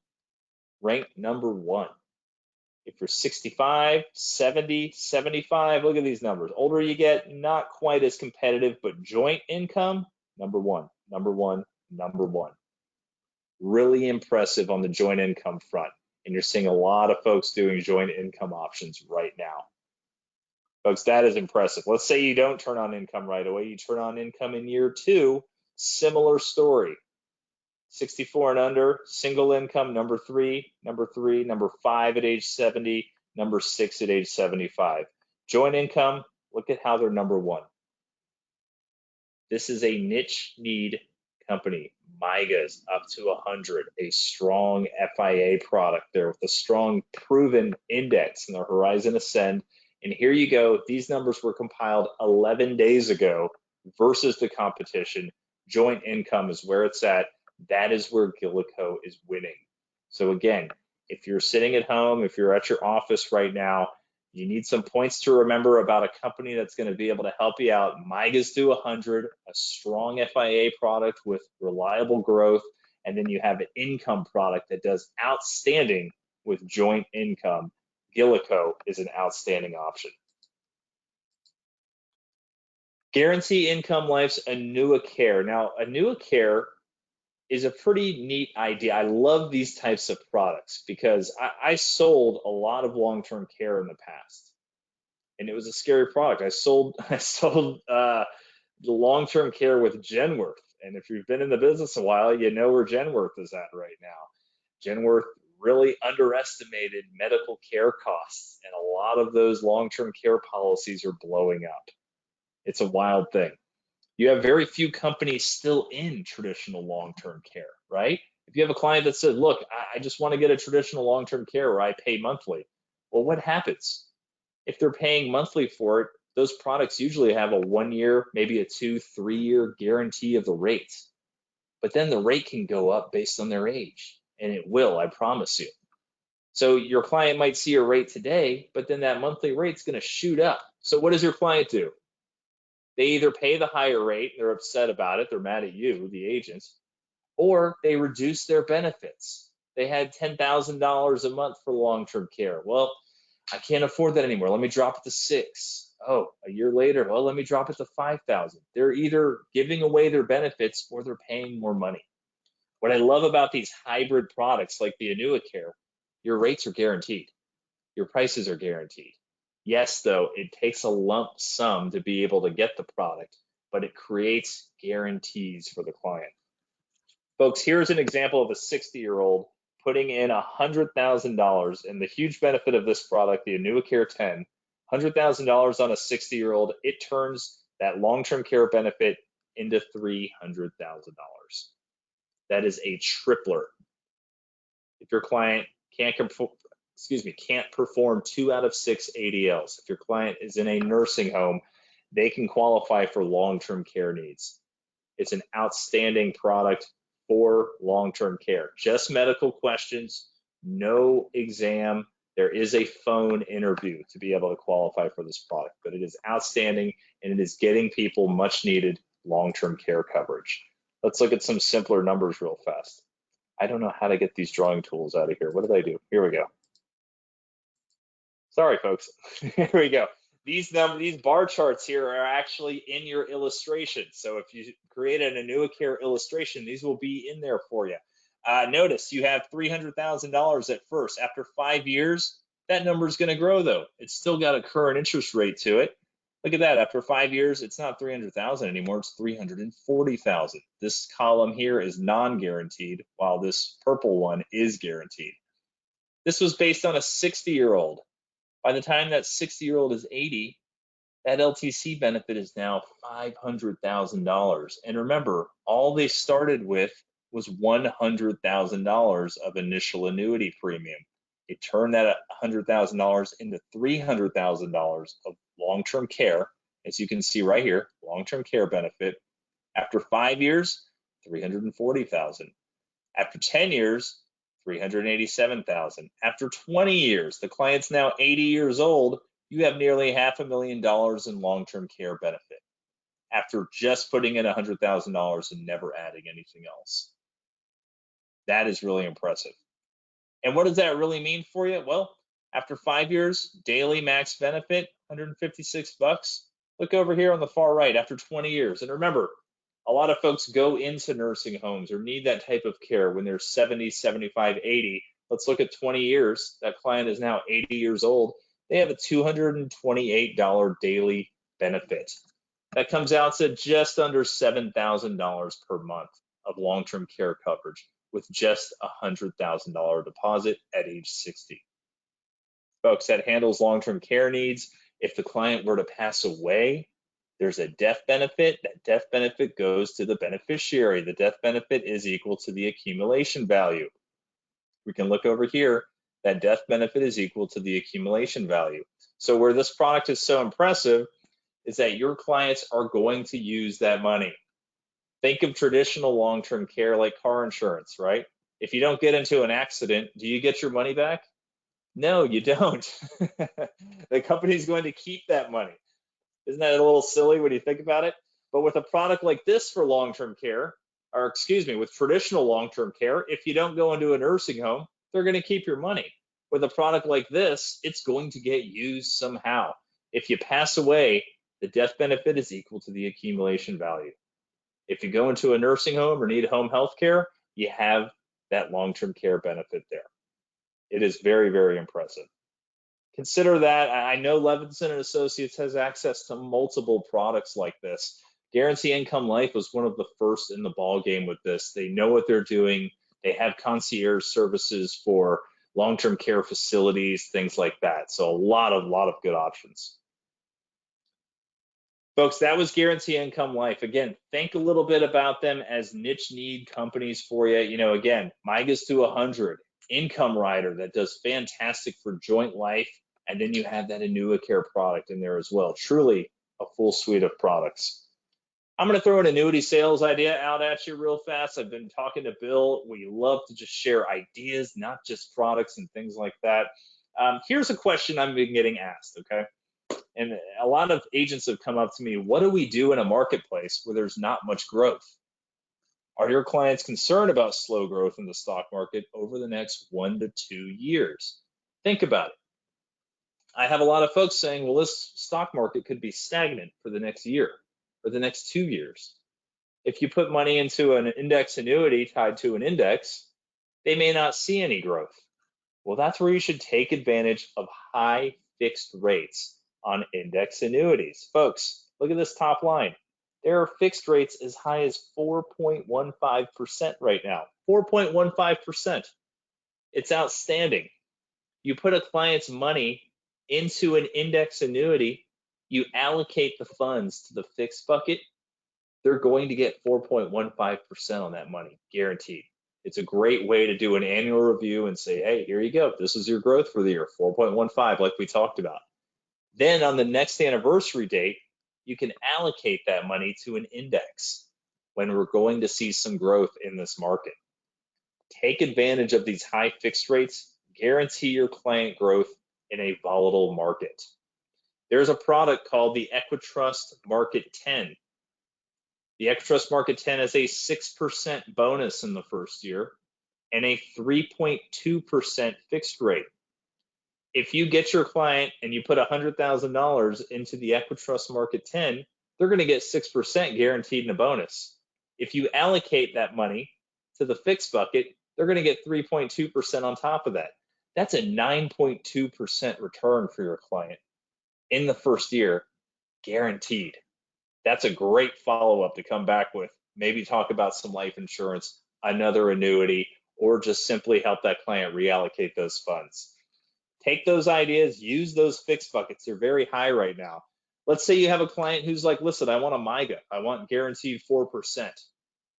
ranked number 1. If you're 65, 70, 75, look at these numbers. Older you get, not quite as competitive, but joint income, number 1, number 1, number 1. Really impressive on the joint income front. And you're seeing a lot of folks doing joint income options right now. Folks, that is impressive. Let's say you don't turn on income right away. You turn on income in year 2, similar story. 64 and under, single income, number 3, number 5 at age 70, number 6 at age 75. Joint income, look at how they're number 1. This is a niche need company. MIGA's up to 100, a strong FIA product there with a strong proven index in the Horizon Ascend. And here you go. These numbers were compiled 11 days ago versus the competition. Joint income is where it's at. That is where GILICO is winning. So again, if you're sitting at home, if you're at your office right now, you need some points to remember about a company that's going to be able to help you out. MIGA's do 100, a strong FIA product with reliable growth, and then you have an income product that does outstanding with joint income. GILICO is an outstanding option. Guaranty Income Life's AnnuiCare. Now, AnnuiCare is a pretty neat idea. I love these types of products because I sold a lot of long-term care in the past, and it was a scary product. I sold the long-term care with Genworth, and if you've been in the business a while, you know where Genworth is at right now. Genworth really underestimated medical care costs, and a lot of those long-term care policies are blowing up. It's a wild thing. You have very few companies still in traditional long-term care, right? If you have a client that says, look, I just want to get a traditional long-term care where I pay monthly, well, what happens? If they're paying monthly for it, those products usually have a 1 year, maybe a 2, 3-year guarantee of the rate. But then the rate can go up based on their age, and it will, I promise you. So your client might see a rate today, but then that monthly rate's going to shoot up. So what does your client do? They either pay the higher rate, they're upset about it, they're mad at you, the agent, or they reduce their benefits. They had $10,000 a month for long-term care. Well, I can't afford that anymore. Let me drop it to 6. Oh, a year later, well, let me drop it to 5,000. They're either giving away their benefits or they're paying more money. What I love about these hybrid products like the AnnuiCare, your rates are guaranteed. Your prices are guaranteed. Yes, though, it takes a lump sum to be able to get the product, but it creates guarantees for the client. Folks, here's an example of a 60-year-old putting in $100,000, and the huge benefit of this product, the AnnuiCare 10, $100,000 on a 60-year-old, it turns that long-term care benefit into $300,000. That is a tripler. If your client can't perform 2 out of 6 ADLs, if your client is in a nursing home, they can qualify for long-term care needs. It's an outstanding product for long-term care. Just medical questions, no exam. There is a phone interview to be able to qualify for this product, but it is outstanding and it is getting people much needed long-term care coverage. Let's look at some simpler numbers real fast. I don't know how to get these drawing tools out of here. What did I do? Here we go. Sorry, folks. Here we go. These bar charts here are actually in your illustration. So if you create an AnnuiCare illustration, these will be in there for you. Notice you have $300,000 at first. After 5 years, that number is going to grow, though. It's still got a current interest rate to it. Look at that. After 5 years, it's not 300,000 anymore. It's 340,000. This column here is non-guaranteed, while this purple one is guaranteed. This was based on a 60-year-old. By the time that 60-year-old is 80, that LTC benefit is now $500,000. And remember, all they started with was $100,000 of initial annuity premium. It turned that $100,000 into $300,000 of long-term care. As you can see right here, long-term care benefit. After 5 years, $340,000. After 10 years, $387,000. After 20 years, the client's now 80 years old, you have nearly $500,000 in long-term care benefit after just putting in $100,000 and never adding anything else. That is really impressive. And what does that really mean for you? Well, after 5 years, daily max benefit, $156. Look over here on the far right, after 20 years. And remember, a lot of folks go into nursing homes or need that type of care when they're 70, 75, 80. Let's look at 20 years. That client is now 80 years old. They have a $228 daily benefit. That comes out to just under $7,000 per month of long-term care coverage with just a $100,000 deposit at age 60. Folks, that handles long-term care needs. If the client were to pass away, there's a death benefit. That death benefit goes to the beneficiary. The death benefit is equal to the accumulation value. We can look over here. That death benefit is equal to the accumulation value. So where this product is so impressive is that your clients are going to use that money. Think of traditional long-term care like car insurance, right? If you don't get into an accident, do you get your money back? No, you don't. The company's going to keep that money. Isn't that a little silly when you think about it? But with a product like this for long-term care, or excuse me, with traditional long-term care, if you don't go into a nursing home, they're going to keep your money. With a product like this, it's going to get used somehow. If you pass away, the death benefit is equal to the accumulation value. If you go into a nursing home or need home health care, you have that long-term care benefit there. It is very, very impressive. Consider that. I know Levinson and Associates has access to multiple products like this. Guarantee Income Life was one of the first in the ball game with this. They know what they're doing. They have concierge services for long-term care facilities, things like that. So a lot of good options. Folks, that was Guarantee Income Life. Again, think a little bit about them as niche need companies for you. You know, again, MIGAs to 100, Income Rider that does fantastic for joint life. And then you have that AnnuiCare product in there as well. Truly a full suite of products. I'm going to throw an annuity sales idea out at you real fast. I've been talking to Bill. We love to just share ideas, not just products and things like that. Here's a question I've been getting asked, okay? And a lot of agents have come up to me, what do we do in a marketplace where there's not much growth? Are your clients concerned about slow growth in the stock market over the next 1 to 2 years? Think about it. I have a lot of folks saying, well, this stock market could be stagnant for the next year or the next 2 years. If you put money into an index annuity tied to an index, they may not see any growth. Well, that's where you should take advantage of high fixed rates on index annuities. Folks, look at this top line. There are fixed rates as high as 4.15% right now. 4.15%. It's outstanding. You put a client's money into an index annuity, you allocate the funds to the fixed bucket, they're going to get 4.15% on that money, guaranteed. It's a great way to do an annual review and say, hey, here you go. This is your growth for the year, 4.15, like we talked about. Then on the next anniversary date, you can allocate that money to an index when we're going to see some growth in this market. Take advantage of these high fixed rates, guarantee your client growth in a volatile market. There's a product called the EquiTrust Market 10. The EquiTrust Market 10 has a 6% bonus in the first year and a 3.2% fixed rate. If you get your client and you put $100,000 into the EquiTrust Market 10, they're going to get 6% guaranteed in a bonus. If you allocate that money to the fixed bucket, they're going to get 3.2% on top of that. That's a 9.2% return for your client in the first year, guaranteed. That's a great follow-up to come back with. Maybe talk about some life insurance, another annuity, or just simply help that client reallocate those funds. Take those ideas, use those fixed buckets. They're very high right now. Let's say you have a client who's like, listen, I want a MIGA. I want guaranteed 4%.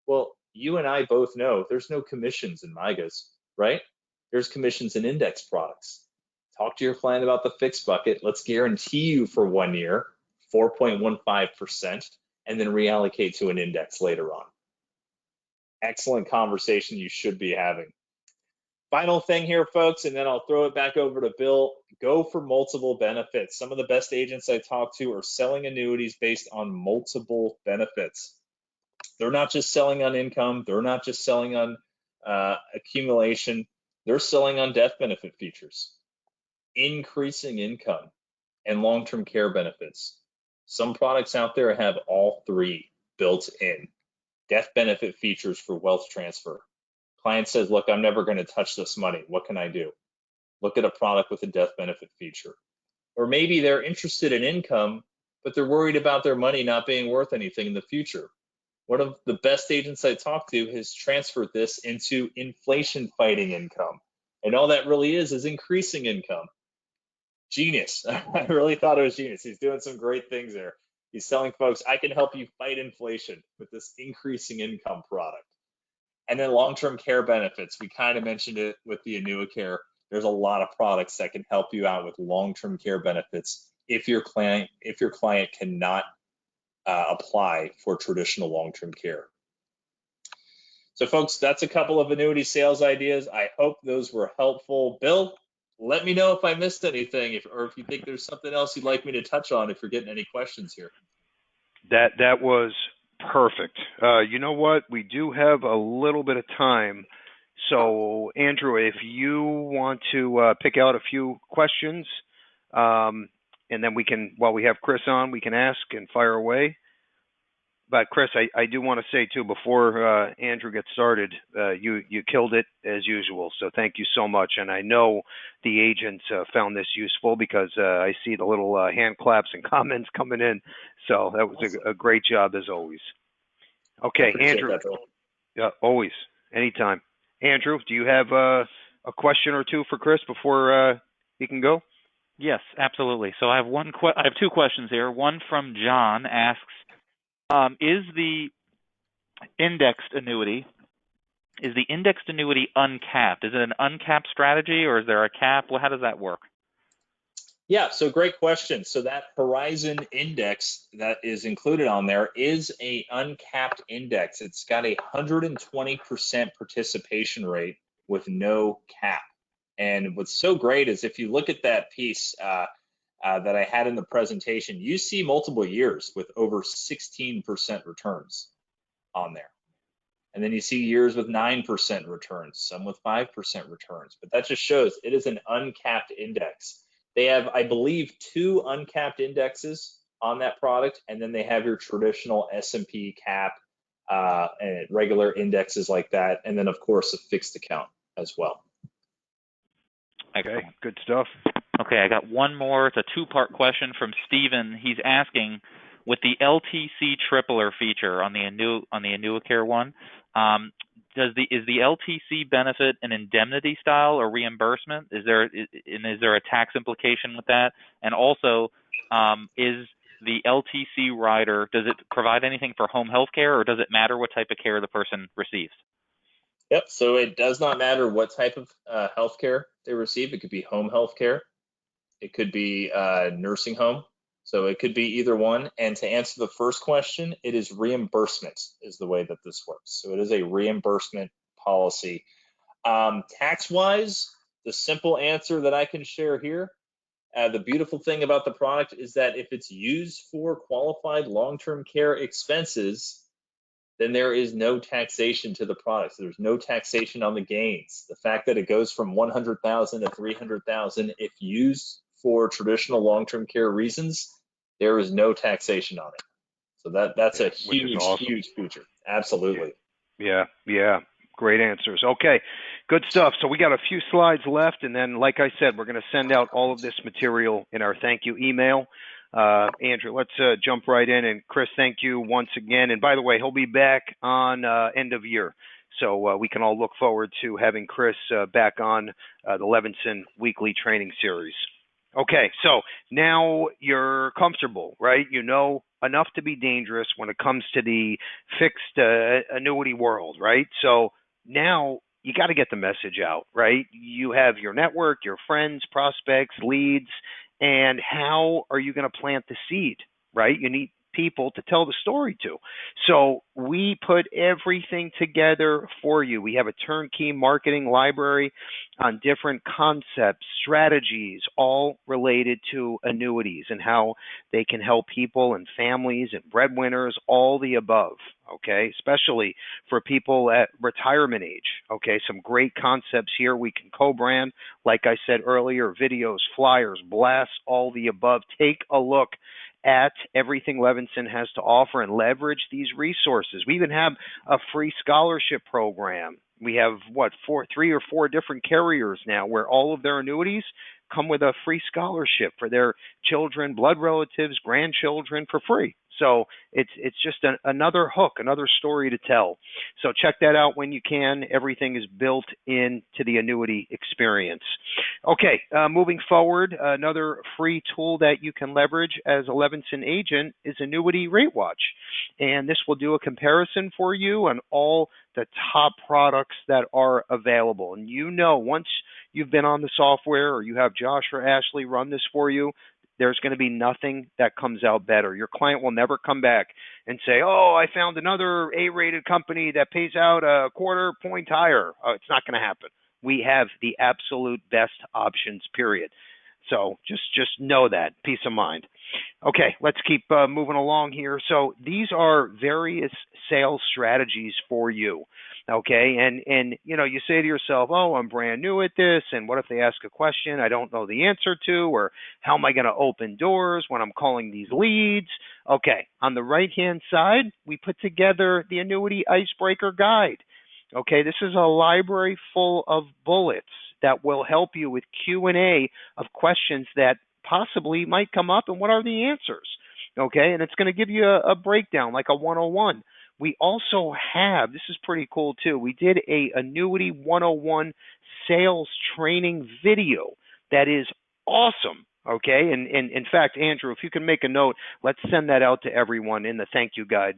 Well, you and I both know there's no commissions in MIGAs, right? There's commissions in index products. Talk to your client about the fixed bucket. Let's guarantee you for 1 year, 4.15%, and then reallocate to an index later on. Excellent conversation you should be having. Final thing here, folks, and then I'll throw it back over to Bill. Go for multiple benefits. Some of the best agents I talk to are selling annuities based on multiple benefits. They're not just selling on income. They're not just selling on accumulation. They're selling on death benefit features, increasing income, and long-term care benefits. Some products out there have all three built in. Death benefit features for wealth transfer. Client says, look, I'm never going to touch this money. What can I do? Look at a product with a death benefit feature. Or maybe they're interested in income, but they're worried about their money not being worth anything in the future. One of the best agents I talked to has transferred this into inflation fighting income. And all that really is increasing income. Genius. I really thought it was genius. He's doing some great things there. He's telling folks, I can help you fight inflation with this increasing income product. And then long-term care benefits. We kind of mentioned it with the AnnuiCare. There's a lot of products that can help you out with long-term care benefits if your client cannot apply for traditional long-term care. So folks, that's a couple of annuity sales ideas. I hope those were helpful. Bill, let me know if I missed anything, or if you think there's something else you'd like me to touch on, if you're getting any questions here. That was perfect. You know what? We do have a little bit of time. So, Andrew, if you want to pick out a few questions, and then we can, while we have Chris on, we can ask and fire away. But Chris, I do want to say too, before Andrew gets started, you killed it as usual. So thank you so much. And I know the agents found this useful because I see the little hand claps and comments coming in. So that was Awesome. a great job as always. I Okay, appreciate Andrew. that, Bill. Yeah, always, anytime. Andrew, do you have a question or two for Chris before he can go? Yes, absolutely. So I have I have two questions here. One from John asks, is the indexed annuity uncapped? Is it an uncapped strategy, or is there a cap? Well, how does that work? Yeah, so great question. So that Horizon index that is included on there is a uncapped index. It's got a 120% participation rate with no cap. And what's so great is if you look at that piece that I had in the presentation, you see multiple years with over 16% returns on there. And then you see years with 9% returns, some with 5% returns. But that just shows it is an uncapped index. They have, I believe, 2 uncapped indexes on that product, and then they have your traditional S&P cap and regular indexes like that, and then, of course, a fixed account as well. Excellent. Okay, good stuff. Okay, I got one more. It's a two-part question from Steven. He's asking, with the LTC tripler feature on the AnnuiCare one, is the LTC benefit an indemnity style or reimbursement? Is there a tax implication with that? And also, is the LTC rider, does it provide anything for home health care, or does it matter what type of care the person receives? Yep, so it does not matter what type of health care they receive. It could be home health care. It could be nursing home. So it could be either one. And to answer the first question, it is reimbursement is the way that this works. So it is a reimbursement policy. Tax-wise, the simple answer that I can share here, the beautiful thing about the product is that if it's used for qualified long-term care expenses, then there is no taxation to the product. So there's no taxation on the gains. The fact that it goes from 100,000 to 300,000, if used for traditional long-term care reasons, there is no taxation on it. So that's a huge, awesome. huge feature. Absolutely. Yeah. Great answers. Okay, good stuff. So we got a few slides left, and then, like I said, we're going to send out all of this material in our thank you email. Andrew, let's jump right in. And Chris, thank you once again. And by the way, he'll be back on end of year. So we can all look forward to having Chris back on the Levinson weekly training series. Okay, so now you're comfortable, right? You know enough to be dangerous when it comes to the fixed annuity world, right? So now you got to get the message out, right? You have your network, your friends, prospects, leads, and how are you going to plant the seed, right? You need people to tell the story to. So we put everything together for you. We have a turnkey marketing library on different concepts, strategies, all related to annuities and how they can help people and families and breadwinners, all the above, okay, especially for people at retirement age, okay, some great concepts here we can co-brand, like I said earlier, videos, flyers, blasts, all the above. Take a look at everything Levinson has to offer and leverage these resources. We even have a free scholarship program. We have, 3 or 4 different carriers now where all of their annuities come with a free scholarship for their children, blood relatives, grandchildren for free. So it's just another hook, another story to tell. So check that out when you can. Everything is built into the annuity experience. Okay, moving forward, another free tool that you can leverage as a Levinson agent is Annuity Rate Watch. And this will do a comparison for you on all the top products that are available. And you know, once you've been on the software or you have Josh or Ashley run this for you, there's going to be nothing that comes out better. Your client will never come back and say, oh, I found another A-rated company that pays out a quarter point higher. Oh, it's not going to happen. We have the absolute best options, period. So just know that, peace of mind. Okay, let's keep moving along here. So these are various sales strategies for you. Okay, and you say to yourself, oh, I'm brand new at this, and what if they ask a question I don't know the answer to, or how am I going to open doors when I'm calling these leads? Okay, on the right-hand side, we put together the Annuity Icebreaker Guide. Okay, this is a library full of bullets that will help you with Q&A of questions that possibly might come up and what are the answers. Okay, and it's going to give you a breakdown like a 101. We also have, this is pretty cool too, we did a Annuity 101 sales training video that is awesome. Okay, and in fact, Andrew, if you can make a note, let's send that out to everyone in the thank you guide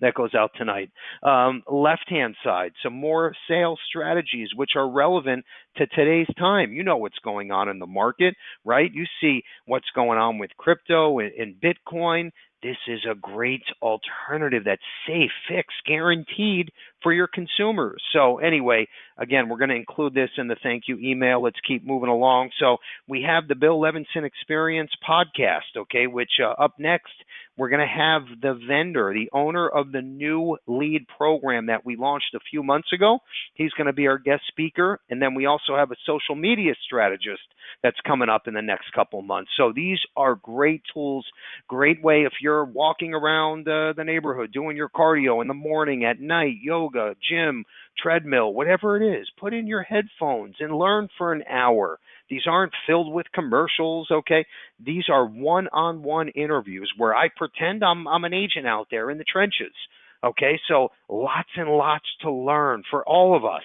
that goes out tonight. Left-hand side, some more sales strategies which are relevant to today's time. You know what's going on in the market, right? You see what's going on with crypto and Bitcoin. This is a great alternative that's safe, fixed, guaranteed for your consumers. So anyway, again, we're going to include this in the thank you email. Let's keep moving along. So we have the Bill Levinson Experience podcast, okay, which up next, we're going to have the vendor, the owner of the new lead program that we launched a few months ago. He's going to be our guest speaker. And then we also have a social media strategist that's coming up in the next couple months. So these are great tools, great way if you're walking around the neighborhood, doing your cardio in the morning, at night, yoga, gym, treadmill, whatever it is, put in your headphones and learn for an hour. These aren't filled with commercials, okay? These are one-on-one interviews where I pretend I'm an agent out there in the trenches, okay? So lots and lots to learn for all of us.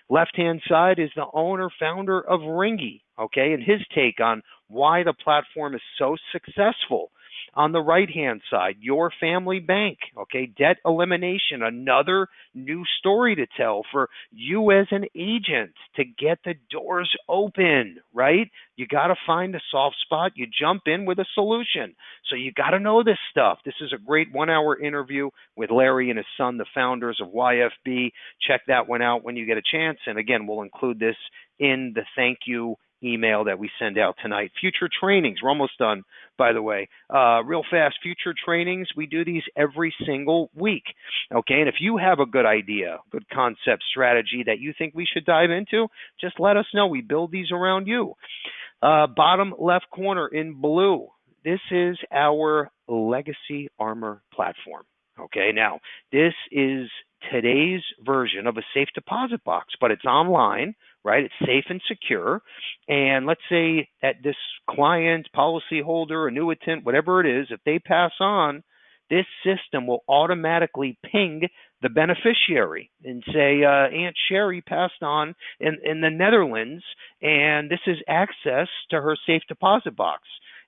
Left-hand side is the owner, founder of Ringy, okay, and his take on why the platform is so successful. On the right-hand side, your family bank, okay, debt elimination, another new story to tell for you as an agent to get the doors open, right? You got to find a soft spot. You jump in with a solution. So you got to know this stuff. This is a great 1-hour interview with Larry and his son, the founders of YFB. Check that one out when you get a chance. And again, we'll include this in the thank you email that we send out tonight. Future trainings, we're almost done, by the way. Real fast, future trainings, we do these every single week, okay? And if you have a good idea, good concept strategy that you think we should dive into, just let us know. We build these around you. Bottom left corner in blue, this is our Legacy Armor platform, okay? Now, this is today's version of a safe deposit box, but it's online, right? It's safe and secure. And let's say that this client, policyholder, annuitant, whatever it is, if they pass on, this system will automatically ping the beneficiary and say, Aunt Sherry passed on in the Netherlands, and this is access to her safe deposit box.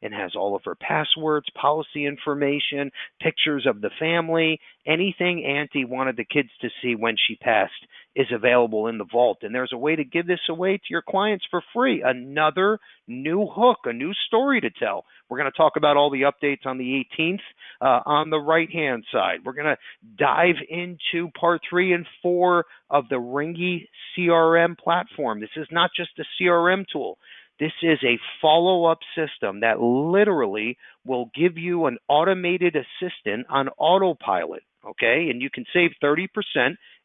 And has all of her passwords, policy information, pictures of the family, anything Auntie wanted the kids to see when she passed is available in the vault. And there's a way to give this away to your clients for free. Another new hook, a new story to tell. We're going to talk about all the updates on the 18th. On the right-hand side, we're going to dive into part 3 and 4 of the Ringy CRM platform. This is not just a CRM tool. This is a follow-up system that literally will give you an automated assistant on autopilot, okay? And you can save 30%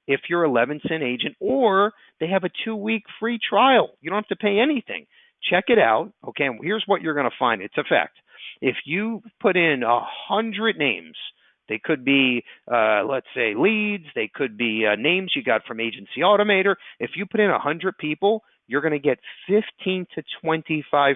if you're a Levinson agent, or they have a 2-week free trial. You don't have to pay anything. Check it out, okay? And here's what you're going to find. It's a fact. If you put in 100 names, they could be, let's say, leads. They could be names you got from Agency Automator. If you put in 100 people, you're going to get 15 to 25%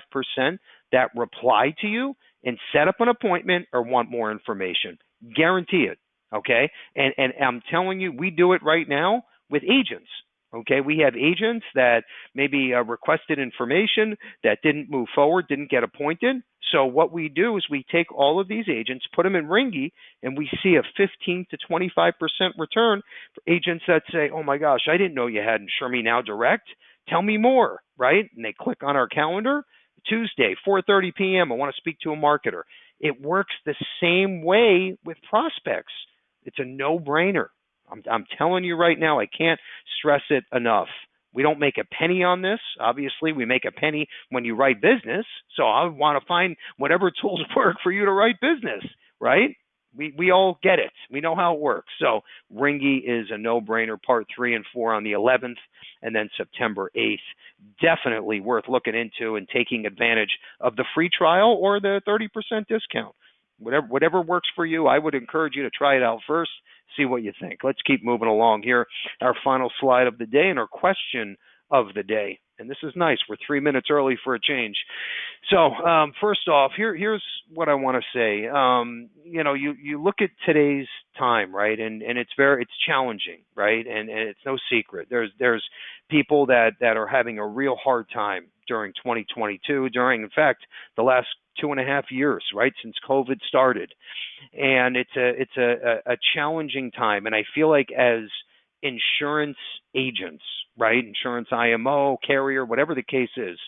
that reply to you and set up an appointment or want more information. Guarantee it, okay? And I'm telling you, we do it right now with agents, okay? We have agents that maybe requested information that didn't move forward, didn't get appointed. So what we do is we take all of these agents, put them in Ringy, and we see a 15 to 25% return for agents that say, oh my gosh, I didn't know you had Insure Me Now Direct. Tell me more, right? And they click on our calendar, Tuesday, 4:30 p.m. I want to speak to a marketer. It works the same way with prospects. It's a no-brainer. I'm telling you right now, I can't stress it enough. We don't make a penny on this. Obviously, we make a penny when you write business. So I want to find whatever tools work for you to write business, right? We all get it. We know how it works. So Ringy is a no-brainer, part 3 and 4 on the 11th, and then September 8th. Definitely worth looking into and taking advantage of the free trial or the 30% discount. Whatever works for you, I would encourage you to try it out first, see what you think. Let's keep moving along here. Our final slide of the day and our question of the day. And this is nice. We're 3 minutes early for a change. So first off, here's what I want to say. You look at today's time, right? And it's challenging, right? And it's no secret. There's people that are having a real hard time during 2022, in fact, the last 2.5 years, right, since COVID started. And it's a challenging time. And I feel like as insurance agents, right, insurance IMO, carrier, whatever the case is,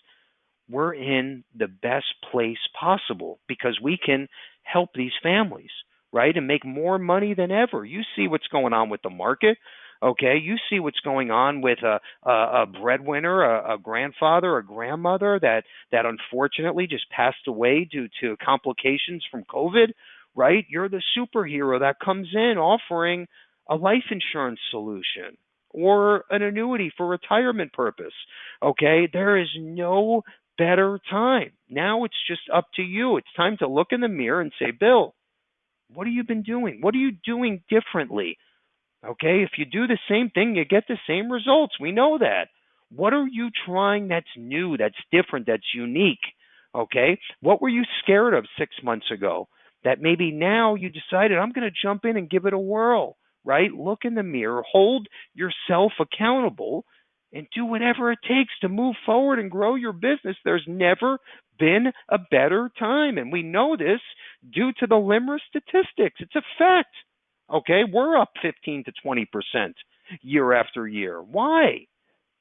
we're in the best place possible because we can help these families, right, and make more money than ever. You see what's going on with the market. Okay, you see what's going on with a breadwinner, a grandfather, a grandmother that unfortunately just passed away due to complications from COVID, right? You're the superhero that comes in offering a life insurance solution or an annuity for retirement purpose. Okay, there is no better time. Now it's just up to you. It's time to look in the mirror and say, Bill, what have you been doing? What are you doing differently? Okay, if you do the same thing, you get the same results. We know that. What are you trying that's new, that's different, that's unique? Okay, what were you scared of 6 months ago that maybe now you decided, I'm going to jump in and give it a whirl, right? Look in the mirror, hold yourself accountable, and do whatever it takes to move forward and grow your business. There's never been a better time, and we know this due to the LIMRA statistics. It's a fact. Okay, we're up 15 to 20% year after year. Why?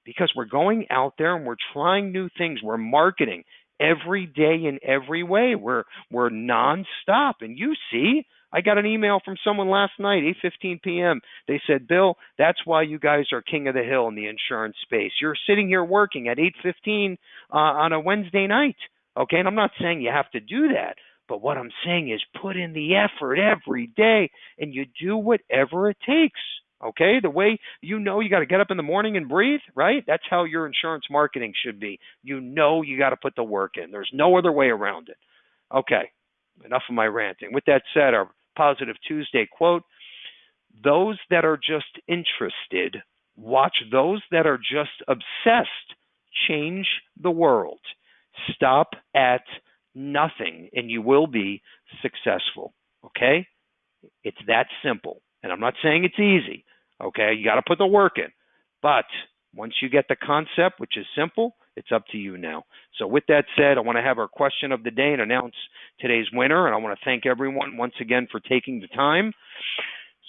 Because we're going out there and we're trying new things. We're marketing every day in every way. We're nonstop. And you see, I got an email from someone last night, 8:15 p.m. They said, Bill, that's why you guys are king of the hill in the insurance space. You're sitting here working at 8:15 on a Wednesday night. Okay, and I'm not saying you have to do that. But what I'm saying is put in the effort every day and you do whatever it takes, okay? The way you got to get up in the morning and breathe, right? That's how your insurance marketing should be. You got to put the work in. There's no other way around it. Okay, enough of my ranting. With that said, our Positive Tuesday quote, those that are just interested, watch those that are just obsessed change the world. Stop at nothing and you will be successful. Okay? It's that simple. And I'm not saying it's easy. Okay? You got to put the work in. But once you get the concept, which is simple, it's up to you now. So with that said, I want to have our question of the day and announce today's winner. And I want to thank everyone once again for taking the time.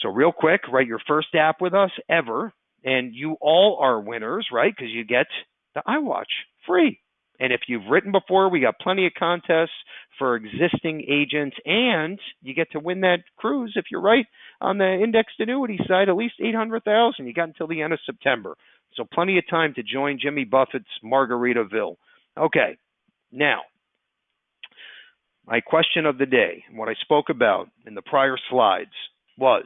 So real quick, write your first app with us ever. And you all are winners, right? Because you get the iWatch free. And if you've written before, we got plenty of contests for existing agents, and you get to win that cruise if you're right on the indexed annuity side, at least $800,000. You got until the end of September. So plenty of time to join Jimmy Buffett's Margaritaville. Okay, now, my question of the day, what I spoke about in the prior slides was,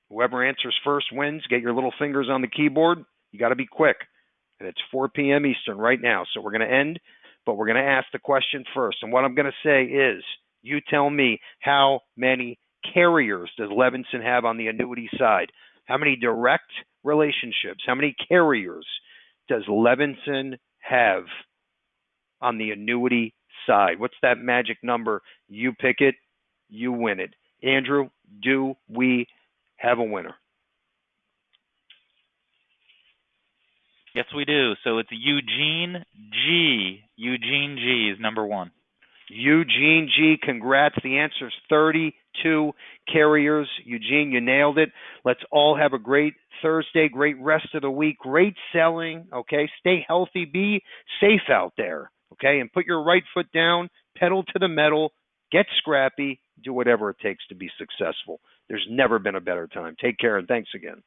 whoever answers first wins. Get your little fingers on the keyboard. You got to be quick. And it's 4 p.m. Eastern right now. So we're going to end, but we're going to ask the question first. And what I'm going to say is, you tell me, how many carriers does Levinson have on the annuity side? How many direct relationships? How many carriers does Levinson have on the annuity side? What's that magic number? You pick it, you win it. Andrew, do we have a winner? Yes, we do. So it's Eugene G. Eugene G is number one. Eugene G, congrats. The answer is 32 carriers. Eugene, you nailed it. Let's all have a great Thursday, great rest of the week, great selling, okay? Stay healthy, be safe out there, okay? And put your right foot down, pedal to the metal, get scrappy, do whatever it takes to be successful. There's never been a better time. Take care, and thanks again.